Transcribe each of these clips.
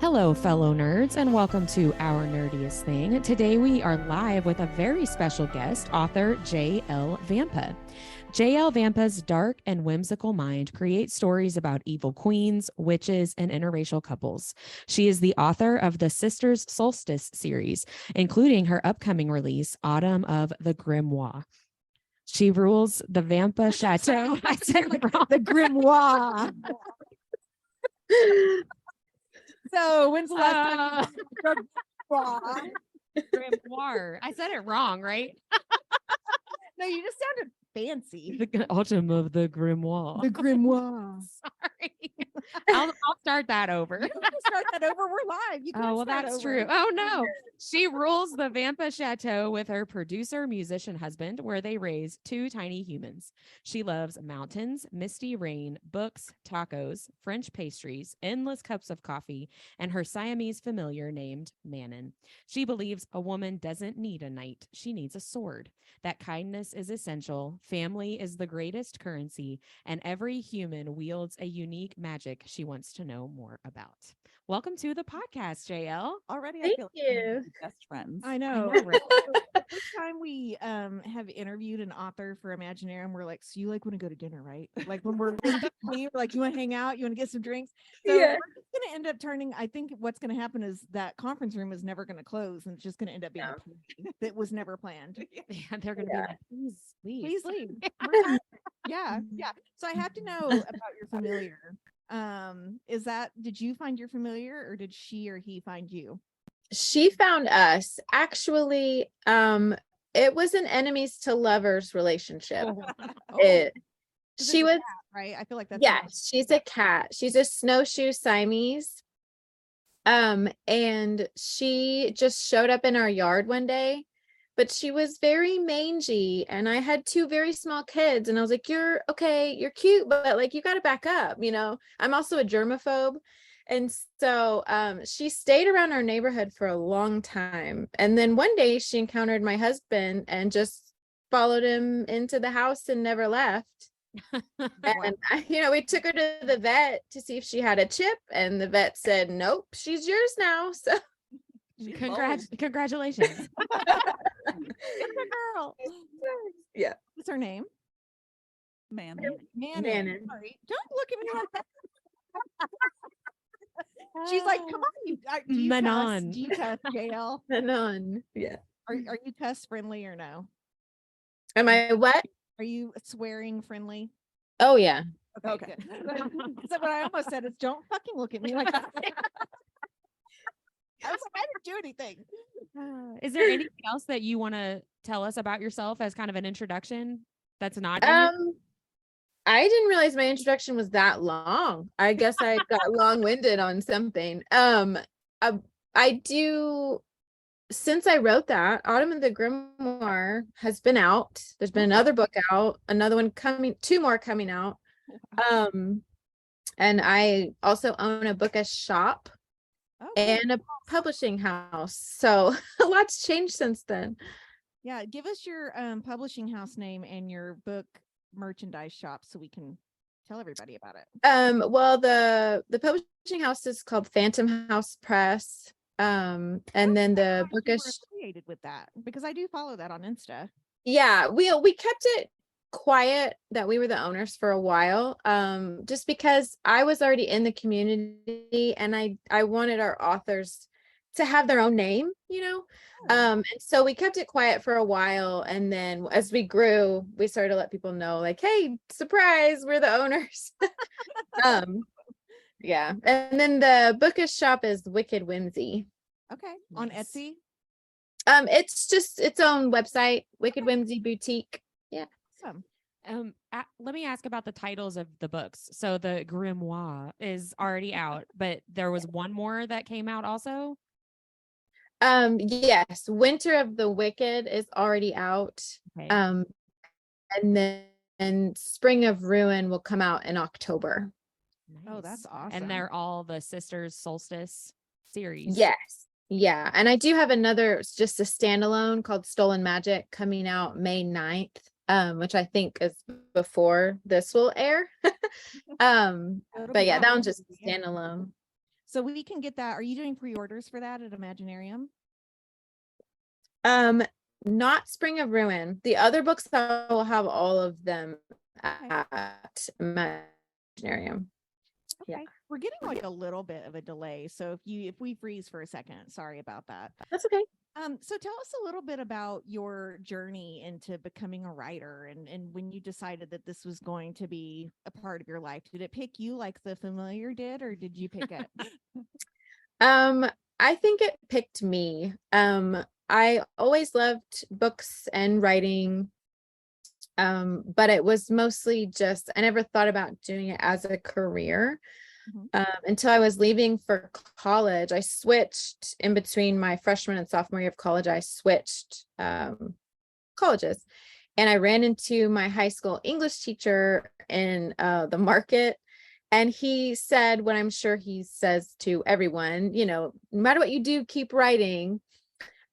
Hello, fellow nerds, and welcome to Our Nerdiest Thing. Today we are live with a very special guest, author J.L. Vampa. J.L. Vampa's dark and whimsical mind creates stories about evil queens, witches, and interracial couples. She is the author of the Sisters Solstice series, including her upcoming release, Autumn of the Grimoire. She rules the Vampa chateau. I said it wrong. The Grimoire. So when's the last time you Grimoire? I said it wrong, right? No, you just sounded fancy. The Autumn of the Grimoire. The Grimoire. Sorry. I'll start that over. You don't have to start that over. We're live. You Oh, well, that's true. Oh, no. She rules the Vampa Chateau with her producer musician husband, where they raise two tiny humans. She loves mountains, misty rain, books, tacos, French pastries, endless cups of coffee, and her Siamese familiar named Manon. She believes a woman doesn't need a knight. She needs a sword. That kindness is essential. Family is the greatest currency, and every human wields a unique magic she wants to know more about. Welcome to the podcast, JL. Already, Thank I feel you. like best friends. I know, right? The first time we have interviewed an author for Imaginarium, we're like, so you like want to go to dinner, right? Like when we're like, you want to hang out, you want to get some drinks. So Yeah. we're gonna end up turning. I think what's gonna happen is that conference room is never gonna close, and it's just gonna end up being a party that was never planned. Yeah, they're going to be like, please leave. Please leave. We're tired. Yeah. So I have to know about your familiar. Did you find your familiar, or did she or he find you? She found us. Actually, it was an enemies to lovers relationship. It she was cat, right. I feel like that's she's a cat. She's a snowshoe Siamese. And she just showed up in our yard one day, but she was very mangy, and I had two very small kids, and I was like, you're okay, you're cute, but like you got to back up, I'm also a germaphobe. And so she stayed around our neighborhood for a long time, and then one day she encountered my husband and just followed him into the house and never left. And we took her to the vet to see if she had a chip, and the vet said nope, she's yours now. So Congratulations. girl. Yeah. What's her name? Manon. Sorry. Don't look at me like that. She's like, come on, do you Manon. cuss? Do you cuss, JL? Manon. Yeah. Are you cuss friendly or no? Am I what? Are you swearing friendly? Oh yeah. Okay. So what I almost said is, don't fucking look at me like that. I was like, I didn't do anything. Is there anything else that you want to tell us about yourself as kind of an introduction that's not I didn't realize my introduction was that long. I guess I got long-winded on something. I do, since I wrote that, Autumn of the Grimoire has been out. There's been another book out, another one coming, two more coming out. And I also own a bookish shop and a publishing house. So a lot's changed since then. Yeah, give us your publishing house name and your book merchandise shop so we can tell everybody about it. Well, the publishing house is called Phantom House Press. And then the bookish affiliated with that, because I do follow that on Insta. Yeah, we kept it quiet that we were the owners for a while, just because I was already in the community, and I wanted our authors to have their own name, and so we kept it quiet for a while, and then as we grew, we started to let people know, like, hey, surprise, we're the owners. Yeah, and then the bookish shop is Wicked Whimsy. Okay. On Etsy. It's just its own website, Wicked Whimsy Boutique. Yeah. Awesome. Let me ask about the titles of the books. So the Grimoire is already out, but there was one more that came out also. Yes, Winter of the Wicked is already out. Okay. And then Spring of Ruin will come out in October. Nice. Oh, that's awesome. And they're all the Sisters Solstice series. Yes. Yeah. And I do have another, just a standalone called Stolen Magic coming out May 9th, which I think is before this will air. But yeah, that one's just standalone. So we can get that. Are you doing pre-orders for that at Imaginarium? Not Spring of Ruin. The other books I will have all of them at Imaginarium. Yeah. Okay. We're getting like a little bit of a delay. So if we freeze for a second, sorry about that. That's okay. So tell us a little bit about your journey into becoming a writer and when you decided that this was going to be a part of your life. Did it pick you like The Familiar did, or did you pick it? I think it picked me. I always loved books and writing. But it was mostly just, I never thought about doing it as a career. Until I was leaving for college. I switched in between my freshman and sophomore year of college. I switched colleges, and I ran into my high school English teacher in the market. And he said, what I'm sure he says to everyone, you know, no matter what you do, keep writing.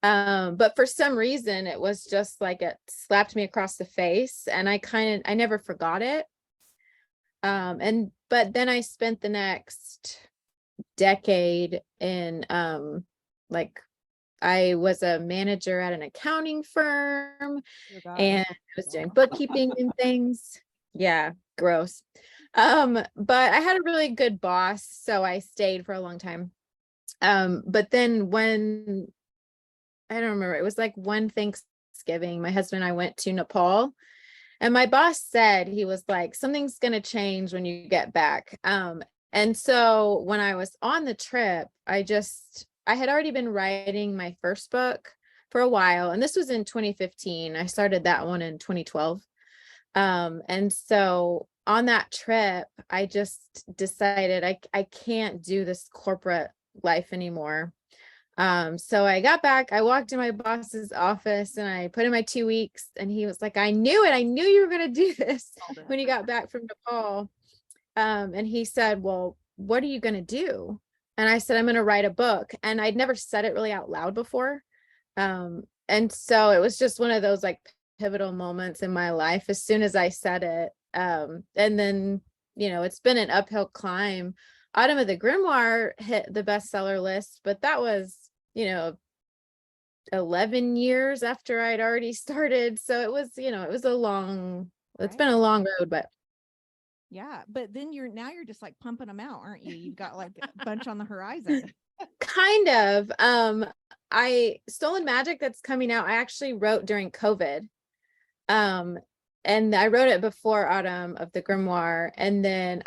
But for some reason, it was just like it slapped me across the face, and I never forgot it. But then I spent the next decade in, like, I was a manager at an accounting firm, and I was doing bookkeeping and things. Yeah, gross. But I had a really good boss, so I stayed for a long time. But then when, I don't remember, it was like one Thanksgiving, my husband and I went to Nepal, and my boss said, he was like, something's going to change when you get back. And so when I was on the trip, I had already been writing my first book for a while. And this was in 2015. I started that one in 2012. And so on that trip, I just decided I can't do this corporate life anymore. So I got back, I walked in my boss's office and I put in my 2 weeks, and he was like, I knew it. I knew you were going to do this when you got back from Nepal. And he said, well, what are you going to do? And I said, I'm going to write a book. And I'd never said it really out loud before. And so it was just one of those like pivotal moments in my life as soon as I said it. And then, you know, it's been an uphill climb. Autumn of the Grimoire hit the bestseller list, but that was, you know, 11 years after I'd already started. So it was, you know, it was it's been a long road, but yeah. But then you're just like pumping them out, aren't you? You've got like a bunch on the horizon. kind of. Stolen Magic that's coming out, I actually wrote during COVID. And I wrote it before Autumn of the Grimoire. And then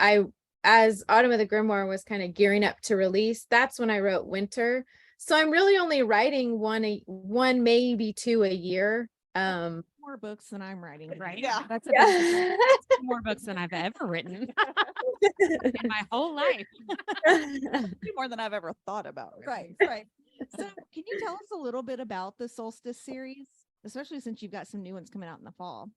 as Autumn of the Grimoire was kind of gearing up to release, that's when I wrote Winter. So I'm really only writing one, maybe two a year. More books than I'm writing. Right. Yeah. That's more books than I've ever written in my whole life. More than I've ever thought about. Right. So can you tell us a little bit about the Solstice series, especially since you've got some new ones coming out in the fall?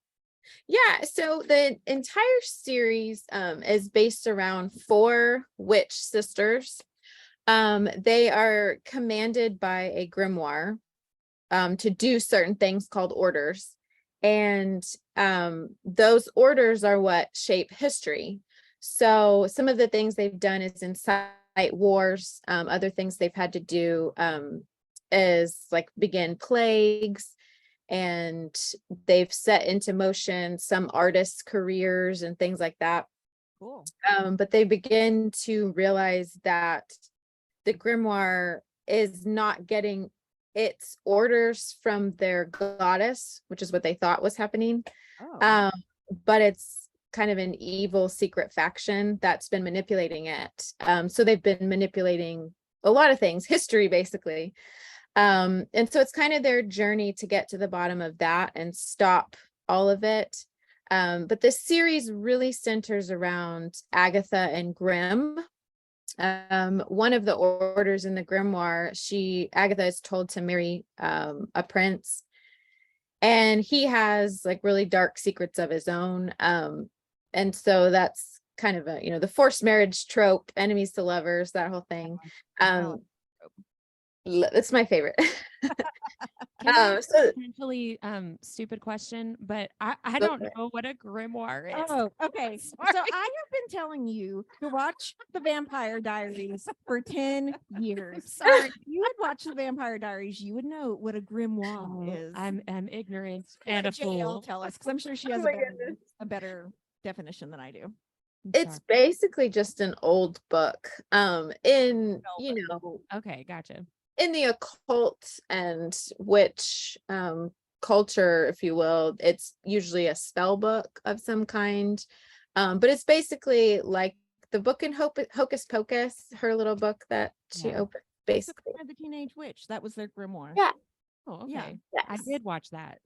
Yeah, so the entire series is based around 4 witch sisters. They are commanded by a grimoire to do certain things called orders. And those orders are what shape history. So some of the things they've done is incite wars. Other things they've had to do is like begin plagues. And they've set into motion some artists' careers and things like that. Cool. But they begin to realize that the grimoire is not getting its orders from their goddess, which is what they thought was happening. But it's kind of an evil secret faction that's been manipulating it. So they've been manipulating a lot of things, history, basically. And so it's kind of their journey to get to the bottom of that and stop all of it. But this series really centers around Agatha and Grimm. One of the orders in the grimoire, Agatha is told to marry a prince, and he has like really dark secrets of his own. And so that's kind of the forced marriage trope, enemies to lovers, that whole thing. It's my favorite. Can I ask So a potentially stupid question? But I go don't for it. know what a grimoire is. Oh, okay. So Sorry. I have been telling you to watch the Vampire Diaries for 10 years. Sorry. If you would watch the Vampire Diaries, you would know what a grimoire Oh, is. I'm ignorant and Let a JL fool. tell us, because I'm sure she has Oh my goodness. a better definition than I do. I'm It's sorry. basically just an old book. In Okay, gotcha. in the occult and witch culture, if you will, it's usually a spell book of some kind. But it's basically like the book in Hocus Pocus, her little book that she Yeah. opened, basically. The Teenage Witch. That was their grimoire. Yeah. Oh, okay. Yeah. I Yes. did watch that.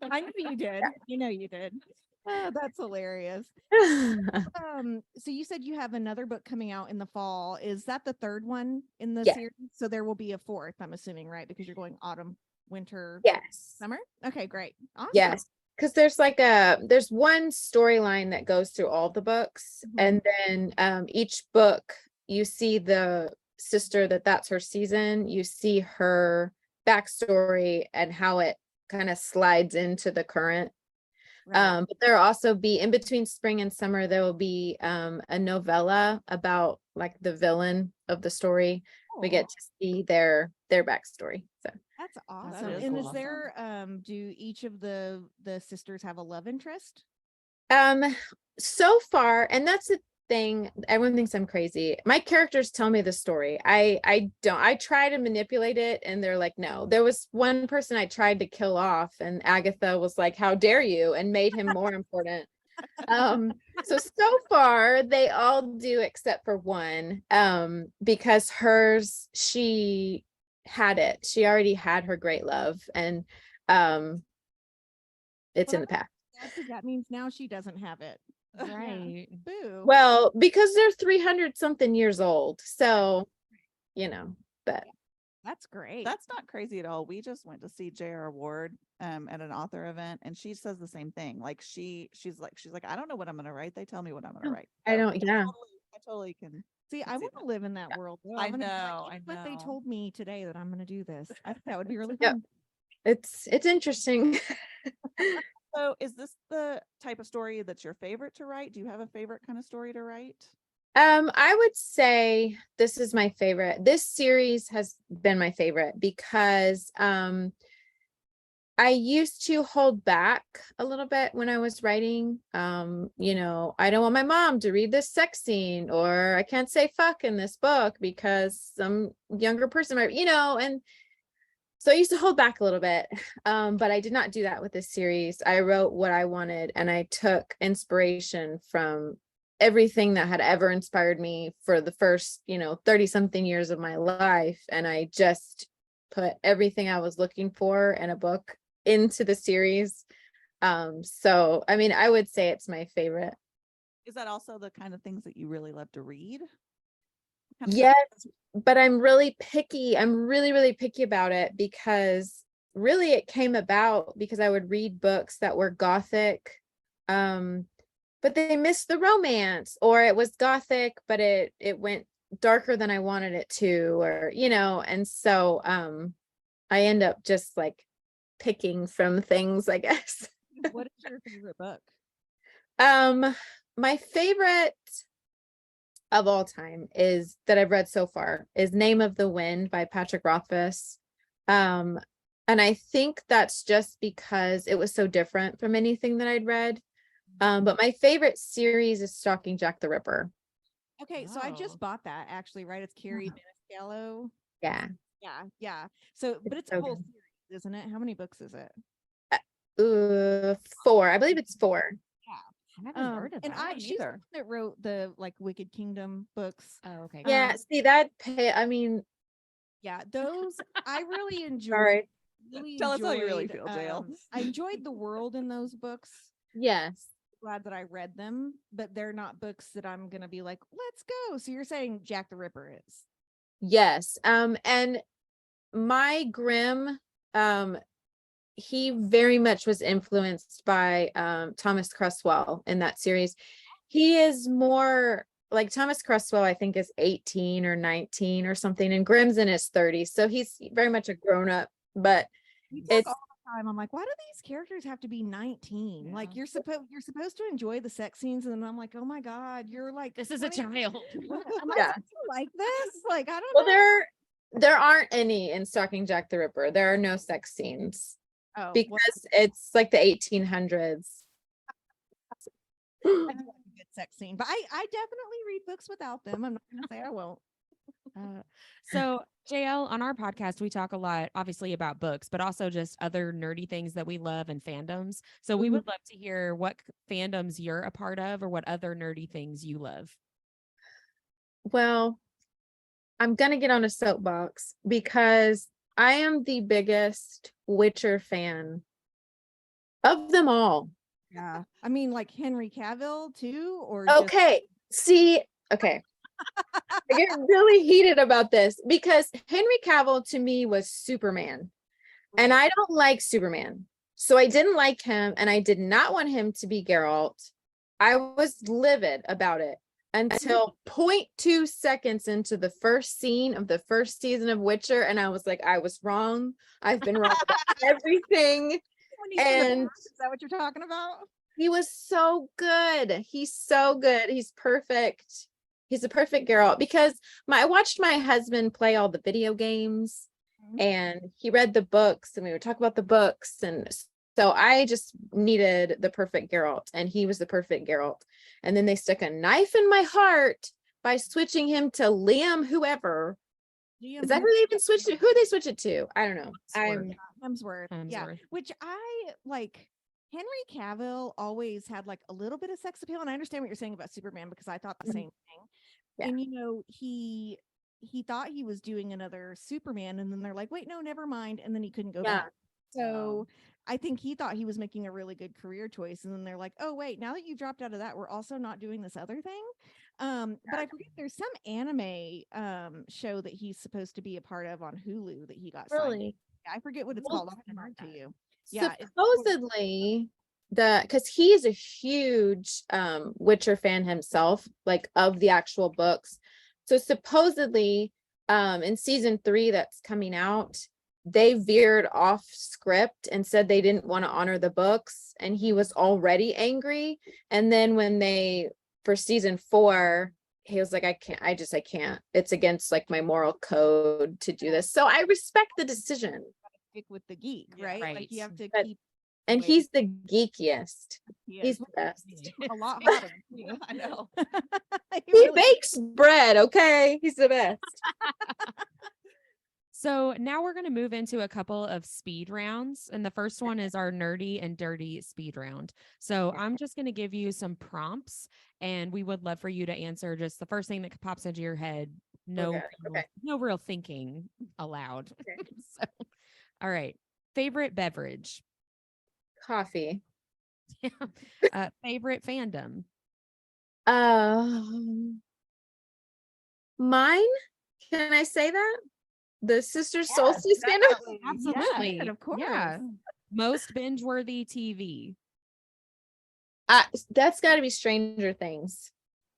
I knew you did. You know you did. Oh, that's hilarious. So you said you have another book coming out in the fall. Is that the third one in the Yes. series? So there will be a fourth, I'm assuming, right? Because you're going autumn, winter, Yes. summer. Okay, great. Awesome. Yes. Because there's there's one storyline that goes through all the books, and then each book you see the sister that's her season. You see her backstory and how it kind of slides into the current. Right. But there'll also be, in between spring and summer, there will be a novella about like the villain of the story. We get to see their backstory. So That's That awesome. is And cool. is there do each of the sisters have a love interest? so far, and that's the thing, everyone thinks I'm crazy. My characters tell me the story. I don't. I try to manipulate it, and they're like, no. There was one person I tried to kill off, and Agatha was like, how dare you, and made him more important. So far they all do except for one, because she already had her great love, and it's in the past. That means now she doesn't have it. Right. Boo. Well, because they're 300 something years old, so but That's great. That's not crazy at all. We just went to see J.R. Ward at an author event, and she says the same thing. Like she's like, I don't know what I'm gonna write. They tell me what I'm gonna write. I don't. Yeah. I totally can. See, I see want to that. live in that world. Though. I I'm gonna be like, know, "You I What they know. told me today that I'm going to do this. I think that would be really Yep. fun. It's interesting. So is this the type of story that's your favorite to write? Do you have a favorite kind of story to write? I would say this is my favorite. This series has been my favorite because I used to hold back a little bit when I was writing. I don't want my mom to read this sex scene, or I can't say fuck in this book because some younger person might, and so I used to hold back a little bit. But I did not do that with this series. I wrote what I wanted, and I took inspiration from everything that had ever inspired me for the first, 30 something years of my life. And I just put everything I was looking for in a book into the series. So I mean, I would say it's my favorite. Is that also the kind of things that you really love to read? Yes, but I'm really picky. I'm really, really picky about it because really it came about because I would read books that were gothic, but they missed the romance, or it was gothic, but it went darker than I wanted it to, or, and so I end up just like picking from things, I guess. What is your favorite book? My favorite of all time is that I've read so far is Name of the Wind by Patrick Rothfuss. And I think that's just because it was so different from anything that I'd read. But my favorite series is Stalking Jack the Ripper. Okay, so I Oh. just bought that actually, right? It's Carrie Maniscalco. Yeah. Yeah. So, but it's a so whole good. series, isn't it? How many books is it? 4. I believe it's 4. I haven't heard of And that. she's the one that wrote the like Wicked Kingdom books. Oh, okay. Yeah, see that I mean, Yeah, those I really enjoyed. sorry. Tell us how you really feel, Jael. I enjoyed the world in those books. Yes. Glad that I read them, but they're not books that I'm gonna be like, let's go. So you're saying Jack the Ripper is? Yes. And my Grimm, he very much was influenced by Thomas Cresswell in that series. He is more like Thomas Cresswell, I think is 18 or 19 or something, and Grimm's in his 30s. So he's very much a grown up, but We talk it's all the time. I'm like, why do these characters have to be 19? Like Yeah. you're supposed to enjoy the sex scenes, and then I'm like, oh my god, you're like This is a 20. child. Am I Yeah. supposed to like this? Like I don't well, know. there aren't any in Stalking Jack the Ripper. There are no sex scenes Oh, because it's like the 1800s. I do like a good sex scene, but I definitely read books without them. I'm not gonna say I won't. So, JL, on our podcast, we talk a lot, obviously, about books, but also just other nerdy things that we love and fandoms. So, we would love to hear what fandoms you're a part of or what other nerdy things you love. Well, I'm gonna get on a soapbox because I am the biggest Witcher fan of them all. Yeah, I mean, like Henry Cavill too, or just Okay, see, okay. I get really heated about this because Henry Cavill to me was Superman, and I don't like Superman. So I didn't like him, and I did not want him to be Geralt. I was livid about it until 0.2 seconds into the first scene of the first season of Witcher, and I was like, I was wrong. I've been wrong about everything. when he's in the And bath, is that what you're talking about? he was so good. He's so good. He's perfect. He's a perfect Geralt because I watched my husband play all the video games and he read the books and we would talk about the books. And so I just needed the perfect Geralt and he was the perfect Geralt. And then they stuck a knife in my heart by switching him to Liam, whoever. Is that who they even switched it? Who they switched it to? I don't know. Hemsworth. Yeah, Hemsworth. which I like. Henry Cavill always had like a little bit of sex appeal, and I understand what you're saying about Superman because I thought the same thing. Yeah. And he thought he was doing another Superman, and then they're like, wait, no, never mind, and then he couldn't go back. So I think he thought he was making a really good career choice, and then they're like, oh wait, now that you dropped out of that, we're also not doing this other thing. But I forget there's some anime show that he's supposed to be a part of on Hulu that he got signed. Really? I forget what it's Well, called. I'll send it to you. Yeah, supposedly because he is a huge Witcher fan himself, like of the actual books. So supposedly in season 3 that's coming out, they veered off script and said they didn't want to honor the books, and he was already angry. And then when for season 4, he was like, I can't. It's against like my moral code to do this. So I respect the decision. stick with the geek, Yeah, right? right. Like you have to But- keep. And Wait. he's the geekiest. He's the best. a lot hotter. I know. He He really- bakes bread, okay? He's the best. So now we're going to move into a couple of speed rounds. And the first one is our nerdy and dirty speed round. So I'm just going to give you some prompts and we would love for you to answer just the first thing that pops into your head. No, Okay, okay. no real thinking allowed. Okay. So, all right. Favorite beverage? Coffee. Favorite fandom? Mine? Can I say that? The Sisters Yes, Solstice fandom? definitely. Absolutely. Yes, of course. Yeah. Most binge-worthy TV? That's got to be Stranger Things.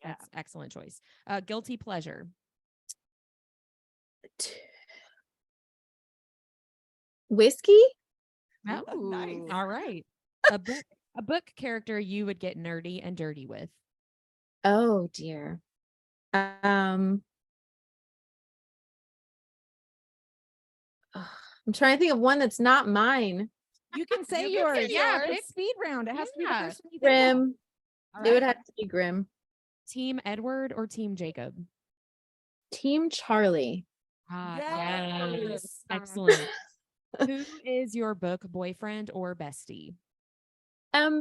That's excellent choice. Guilty pleasure? Whiskey? Oh, Nice. all right. A book character you would get nerdy and dirty with. Oh dear. I'm trying to think of one that's not mine. You can say You can yours. say Yeah, yours. pick speed round. It has to be the Yeah. first one you think of. Grim. All It would right. have to be Grim. Team Edward or Team Jacob? Team Charlie. Yes. Excellent. Who is your book boyfriend or bestie?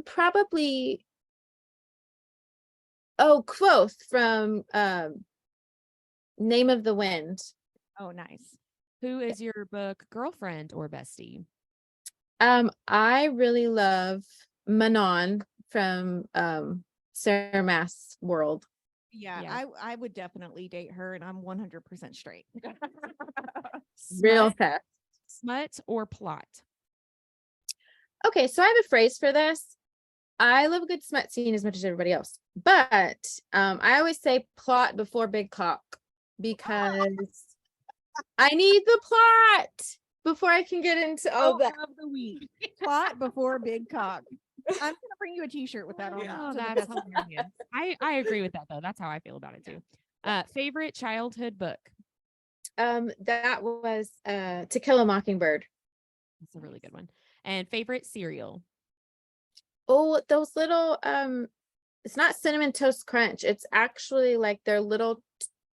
Probably Quoth from Name of the Wind. Oh, nice. Who is your book girlfriend or bestie? I really love Manon from Sarah Maas World. Yeah, Yeah. I would definitely date her, and I'm 100% straight. Real Smut, fast. smut or plot? Okay, so I have a phrase for this. I love a good smut scene as much as everybody else, but I always say plot before big cock because I need the plot before I can get into all that. Of the week. Plot before big cock. I'm gonna bring you a t-shirt with that on. Oh, to the that's festival. hilarious. I agree with that though. That's how I feel about it too. Favorite childhood book? That was To Kill a Mockingbird. That's a really good one. And favorite cereal? Oh, those little it's not cinnamon toast crunch. It's actually like they're little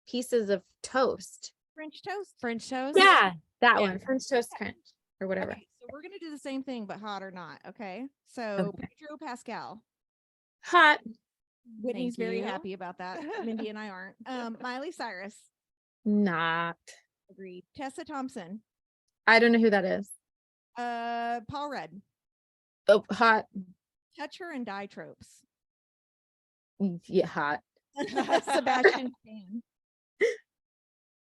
pieces of toast. French toast. French toast? Yeah, that Yeah. one. French toast crunch or whatever. Okay, so we're gonna do the same thing, but hot or not. Okay. So Okay. Pedro Pascal. Hot. Whitney's Thank very you. happy about that. Mindy and I aren't. Miley Cyrus. Not. Agreed. Tessa Thompson. I don't know who that is. Paul Rudd. Oh, hot. Touch her and die tropes. Yeah, hot. Sebastian Stan.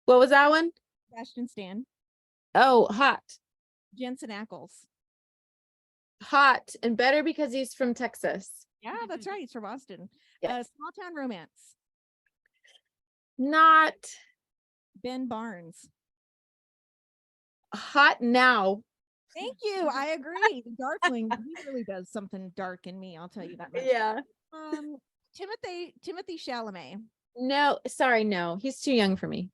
What was that one? Sebastian Stan. Oh, hot. Jensen Ackles. Hot and better because he's from Texas. Yeah, that's right. He's from Austin. Yes. Small Town Romance. Not Ben Barnes. hot now. Thank you. I agree. The Darkling, he really does something dark in me. I'll tell you that much. Yeah. Timothy Chalamet. No, sorry, no. He's too young for me.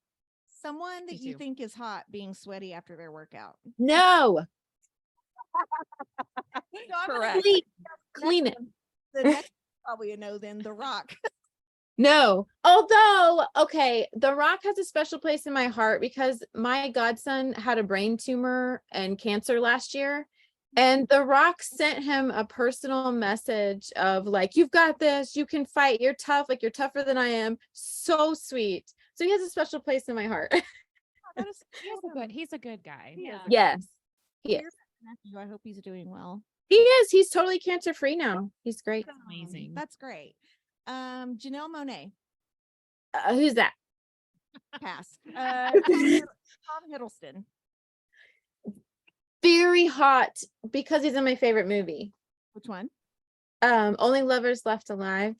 Someone that Me you too. think is hot being sweaty after their workout. No. Correct. Clean it. The next probably a no then The Rock. No. Although, okay, The Rock has a special place in my heart because my godson had a brain tumor and cancer last year. And The Rock sent him a personal message of like, you've got this, you can fight, you're tough, like you're tougher than I am. So sweet. So he has a special place in my heart. That is He's a good guy. He is a- Yes. He is. Here's my nephew. I hope he's doing well. He is. He's totally cancer free now. He's great. Amazing. That's great. Janelle Monáe. Who's that? Pass. Tom Hiddleston. Very hot because he's in my favorite movie. Which one? Only Lovers Left Alive.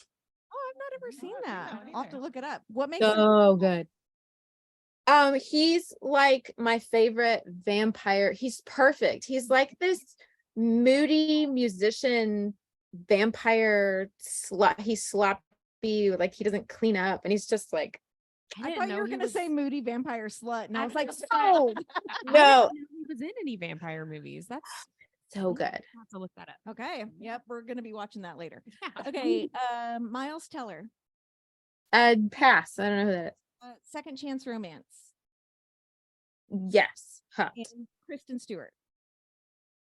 Oh, I've not ever seen I've that. seen that one I'll have to either. look it up. What makes him So good. He's like my favorite vampire. He's perfect. He's like this moody musician vampire he's sloppy, like he doesn't clean up, and he's just like I didn't thought know you were he going to was- say moody vampire slut, and I I was like, was- so I no, didn't know he was in any vampire movies. That's so good. I'll have to look that up. okay. Yep, we're going to be watching that later. Okay, Miles Teller, Pass. I don't know who that Second Chance Romance, is. Yes, hot. and Kristen Stewart.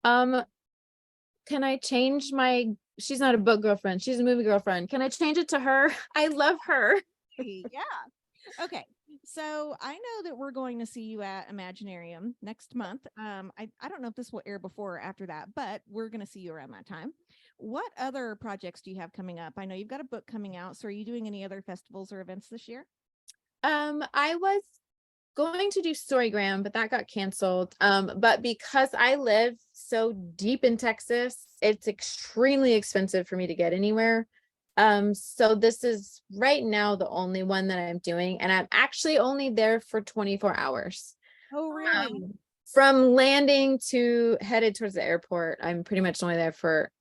Can I change my? She's not a book girlfriend. She's a movie girlfriend. Can I change it to her? I love her. Yeah. Okay. So I know that we're going to see you at Imaginarium next month. I don't know if this will air before or after that, but we're going to see you around that time. What other projects do you have coming up? I know you've got a book coming out. So are you doing any other festivals or events this year? I was going to do Storygram, but that got canceled. But because I live so deep in Texas, it's extremely expensive for me to get anywhere. So this is right now the only one that I'm doing, and I'm actually only there for 24 hours. Oh, really? From landing to headed towards the airport, I'm pretty much only there for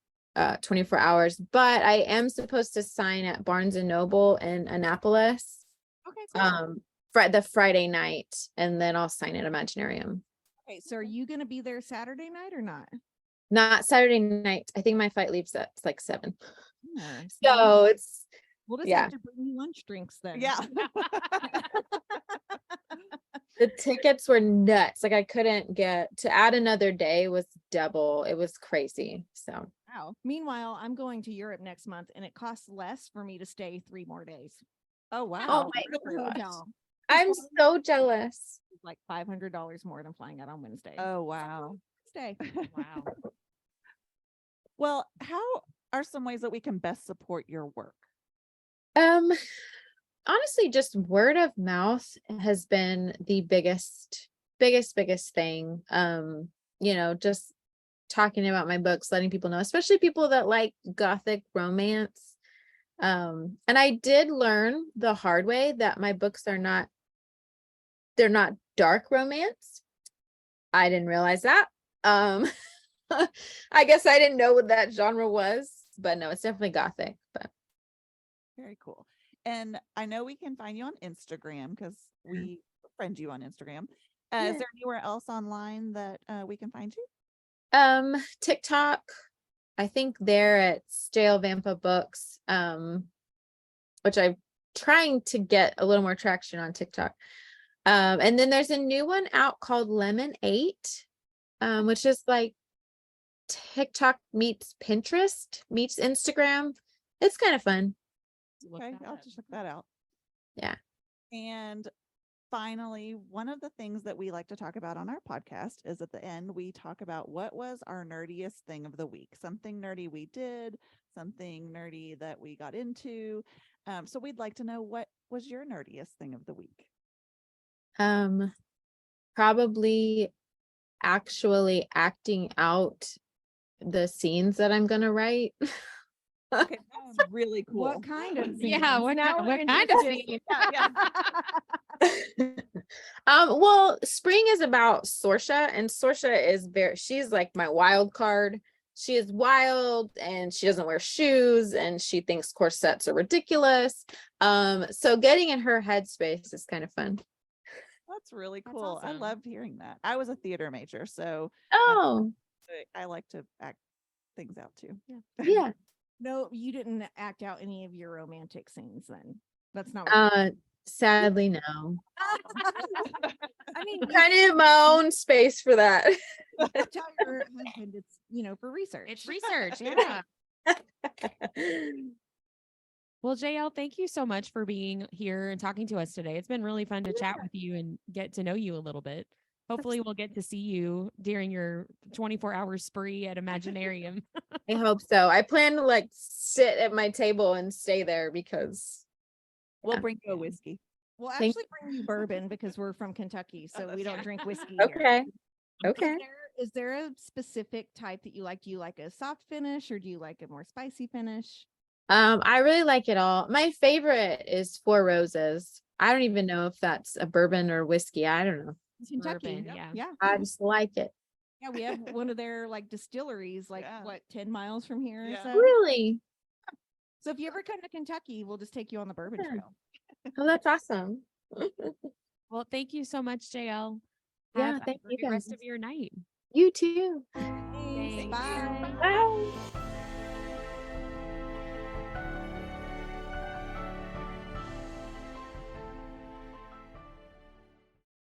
24 hours, but I am supposed to sign at Barnes and Noble in Annapolis Okay. the Friday night, and then I'll sign at Imaginarium. Okay. So are you going to be there Saturday night or not? Not Saturday night. I think my flight leaves at like 7. Nice. So it's We'll just yeah. have to bring you lunch drinks then. Yeah. the tickets were nuts. Like I couldn't get to add another day was double. It was crazy. So Wow. Meanwhile, I'm going to Europe next month, and it costs less for me to stay 3 more days. Oh wow. Oh my At the gosh. hotel. I'm so jealous. It's like $500 more than flying out on Wednesday. Oh wow. Stay. Wow. Well, how are some ways that we can best support your work? Honestly, just word of mouth has been the biggest thing. Just talking about my books, letting people know, especially people that like gothic romance. And I did learn the hard way that my books they're not dark romance. I didn't realize that. I guess I didn't know what that genre was, but no, it's definitely gothic. But Very cool. And I know we can find you on Instagram because we friend you on Instagram. Is there anywhere else online that we can find you? TikTok, I think they're at Stale Vampa Books, which I'm trying to get a little more traction on TikTok. And then there's a new one out called Lemon 8, which is like TikTok meets Pinterest meets Instagram. It's kind of fun. Okay, I'll just check that out. Yeah. And finally, one of the things that we like to talk about on our podcast is at the end, we talk about what was our nerdiest thing of the week, something nerdy we did, something nerdy that we got into. So we'd like to know, what was your nerdiest thing of the week? Probably actually acting out the scenes that I'm gonna write. Okay, that's really cool. What kind of Yeah, scenes? Now we're what kind of interested. scene? Well, spring is about Sorsha, and Sorsha is she's like my wild card. She is wild and she doesn't wear shoes and she thinks corsets are ridiculous. So getting in her headspace is kind of fun. That's really That's cool. I awesome. loved hearing that. I was a theater major, so Oh, I like to act things out too. yeah. No, you didn't act out any of your romantic scenes then. That's not what Sadly, no. I mean, I'm kind of in my own space for that. you tell your husband it's, for research. It's research. Yeah. Well, JL, thank you so much for being here and talking to us today. It's been really fun to chat with you and get to know you a little bit. Hopefully we'll get to see you during your 24-hour spree at Imaginarium. I hope so. I plan to like sit at my table and stay there because We'll bring you a whiskey. We'll Thank- actually bring you bourbon because we're from Kentucky, so we don't drink whiskey. okay. Here. Okay. Is there a specific type that you like? Do you like a soft finish or do you like a more spicy finish? I really like it all. My favorite is Four Roses. I don't even know if that's a bourbon or whiskey. I don't know. Kentucky. Bourbon, yeah. Yeah. I just like it. Yeah, we have one of their like distilleries, like Yeah. 10 miles from here or Yeah. so. Really? So if you ever come to Kentucky, we'll just take you on the bourbon Yeah. trail. Oh, that's awesome. Well, thank you so much, JL. Yeah, Have thank a you great rest guys. of your night. You too. Thanks. Thank Bye. Bye.